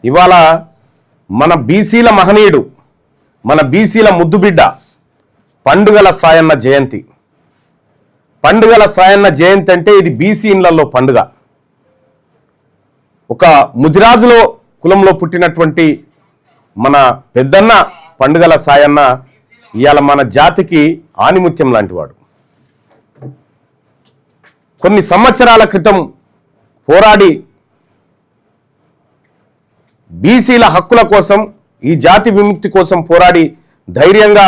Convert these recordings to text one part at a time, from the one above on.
ఇవాళ మన బీసీల మహనీయుడు, మన బీసీల ముద్దుబిడ్డ పండుగల సాయన్న జయంతి. పండుగల సాయన్న జయంతి అంటే ఇది బీసీ ఇళ్లలో పండుగ. ఒక ముదిరాజులో కులంలో పుట్టినటువంటి మన పెద్దన్న పండుగల సాయన్న ఇవాళ మన జాతికి ఆనిముత్యం లాంటివాడు. కొన్ని సంవత్సరాల క్రితం పోరాడి బీసీల హక్కుల కోసం, ఈ జాతి విముక్తి కోసం పోరాడి ధైర్యంగా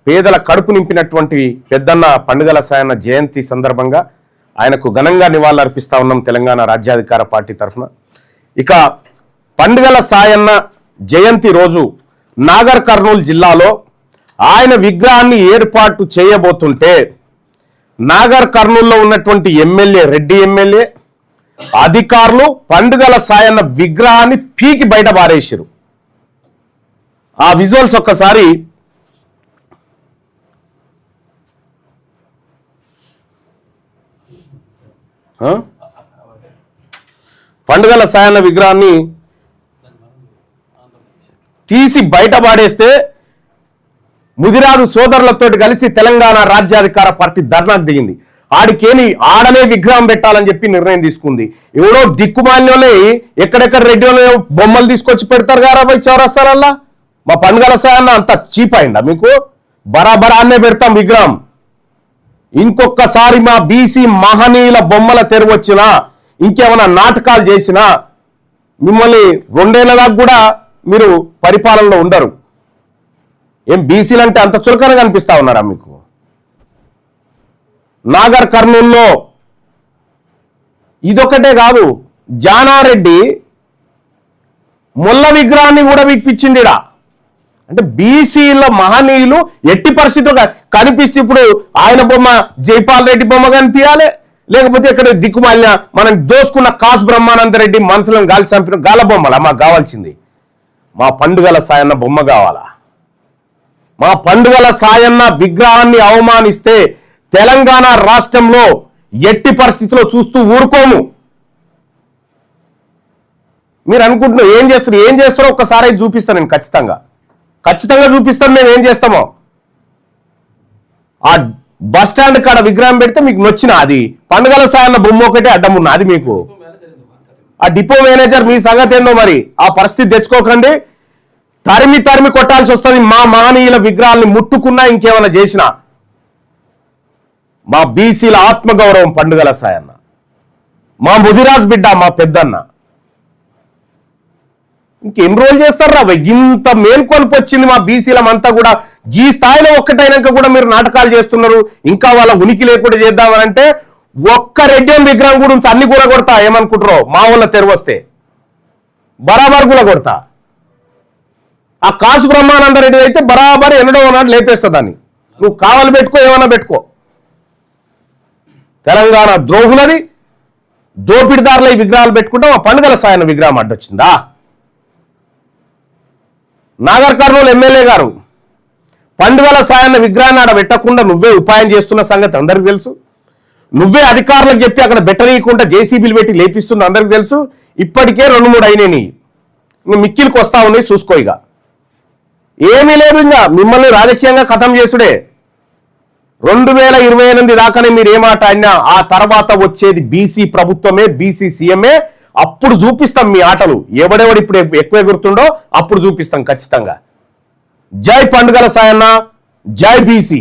పేదల కడుపు నింపినటువంటి పెద్దన్న పండుగల సాయన్న జయంతి సందర్భంగా ఆయనకు ఘనంగా నివాళులర్పిస్తా ఉన్నాం తెలంగాణ రాజ్యాధికార పార్టీ తరఫున. ఇక పండుగల సాయన్న జయంతి రోజు నాగర్ కర్నూలు జిల్లాలో ఆయన విగ్రహాన్ని ఏర్పాటు చేయబోతుంటే నాగర్ కర్నూలులో ఉన్నటువంటి ఎమ్మెల్యే, రెడ్డి ఎమ్మెల్యే అధికారులు పండుగల సాయన్న విగ్రహాన్ని పీకి బయట పారేసారు. ఆ విజువల్స్ ఒక్కసారి పండుగల సాయన్న విగ్రహాన్ని తీసి బయట పాడేస్తే ముదిరాజు సోదరులతో కలిసి తెలంగాణ రాజ్యాధికార పార్టీ ధర్నాకు దిగింది. ఆడికేని ఆడనే విగ్రహం పెట్టాలని చెప్పి నిర్ణయం తీసుకుంది. ఎవడో దిక్కుమాలినోళ్ళే ఎక్కడెక్కడ రెడ్డిలో బొమ్మలు తీసుకొచ్చి పెడతారు కదా పోయి చౌరస్తారల్లా. మా పండుగల సాయన్న అంత చీప్ అయిందా మీకు? బరాబరాన్నే పెడతాం విగ్రహం. ఇంకొకసారి మా బీసీ మహనీయుల బొమ్మల తెరువు వచ్చినా, ఇంకేమైనా నాటకాలు చేసినా మిమ్మల్ని 2 ఏళ్ల దాకా కూడా మీరు పరిపాలనలో ఉండరు. ఏం బీసీలు అంటే అంత చులకనగా కనిపిస్తా ఉన్నారా మీకు? నాగర్ కర్నూల్లో ఇదొకటే కాదు, జానారెడ్డి ముల్ల విగ్రహాన్ని కూడా విప్పించిండిడా. అంటే బీసీల మహనీయులు ఎట్టి పరిస్థితుల్లో కనిపిస్తే ఇప్పుడు ఆయన బొమ్మ, జైపాల్ రెడ్డి బొమ్మ కనిపించాలి, లేకపోతే ఇక్కడ దిక్కుమాలిన మనం దోసుకున్న కాసు బ్రహ్మానంద రెడ్డి మనసులను గాలి చంపిన గాల బొమ్మలా మాకు కావాల్సింది? మా పండుగల సాయన్న బొమ్మ కావాలా? మా పండుగల సాయన్న విగ్రహాన్ని అవమానిస్తే తెలంగాణ రాష్ట్రంలో ఎట్టి పరిస్థితుల్లో చూస్తూ ఊరుకోము. మీరు అనుకుంటున్నారు ఏం చేస్తారో ఒక్కసారి చూపిస్తాను నేను. ఖచ్చితంగా చూపిస్తాను నేను ఏం చేస్తామో. ఆ బస్ స్టాండ్ కాడ విగ్రహం పెడితే మీకు నొచ్చిన అది పండుగల సాయన్న బొమ్మ ఒకటే అడ్డం ఉన్న అది మీకు. ఆ డిపో మేనేజర్ మీ సంగతి ఏందో మరి. ఆ పరిస్థితి తెచ్చుకోకండి. తరిమి కొట్టాల్సి వస్తుంది. మా మహనీయుల విగ్రహాన్ని ముట్టుకున్నా ఇంకేమైనా చేసినా. మా బీసీల ఆత్మగౌరవం పండుగల సాయన్న, మా ముదిరాజ్ బిడ్డ, మా పెద్దన్న. ఇంకెన్ని రోజులు చేస్తారా? ఇంత మేల్కొల్పు వచ్చింది మా బీసీలమంతా కూడా. ఈ స్థాయిలో ఒక్కటైనాక కూడా మీరు నాటకాలు చేస్తున్నారు. ఇంకా వాళ్ళ ఉనికి లేకుండా చేద్దామని అంటే ఒక్క రెడ్డి విగ్రహం గురించి అన్ని కూడా కొడతా. ఏమనుకుంటారో మా వాళ్ళ తెరువు వస్తే బరాబర్ కూడా కొడతా. ఆ కాసు బ్రహ్మానంద రెడ్డి అయితే బరాబర్ ఎన్నడో నాడు లేపేస్తా దాన్ని. నువ్వు కావాలి పెట్టుకో, ఏమన్నా పెట్టుకో. తెలంగాణ ద్రోహులని, దోపిడిదారుల ఈ విగ్రహాలు పెట్టుకుంటే మా పండుగల సాయన్న విగ్రహం అడ్డొచ్చిందా? నాగర్ కర్నూలు ఎమ్మెల్యే గారు పండుగల సాయన్న విగ్రహాన్ని ఆడ పెట్టకుండా నువ్వే ఉపాయం చేస్తున్న సంగతి అందరికి తెలుసు. నువ్వే అధికారులకు చెప్పి అక్కడ బెట్టనీయకుండా జేసీబీలు పెట్టి లేపిస్తున్న అందరికి తెలుసు. ఇప్పటికే 2-3 అయినాయి. మిక్కిలికి వస్తా ఉన్నాయి, చూసుకో. ఇక ఏమీ లేదు. ఇంకా మిమ్మల్ని రాజకీయంగా ఖతం చేసుడే. 2028 దాకానే మీరు ఏమాట అయినా ఆ తర్వాత వచ్చేది బీసీ ప్రభుత్వమే, బీసీ సీఎంఏ. అప్పుడు చూపిస్తాం మీ ఆటలు. ఎవడెవడు ఇప్పుడు ఎక్కువ ఎగురుతుండో అప్పుడు చూపిస్తాం ఖచ్చితంగా. జై పండుగల సాయన్న, జై బీసీ.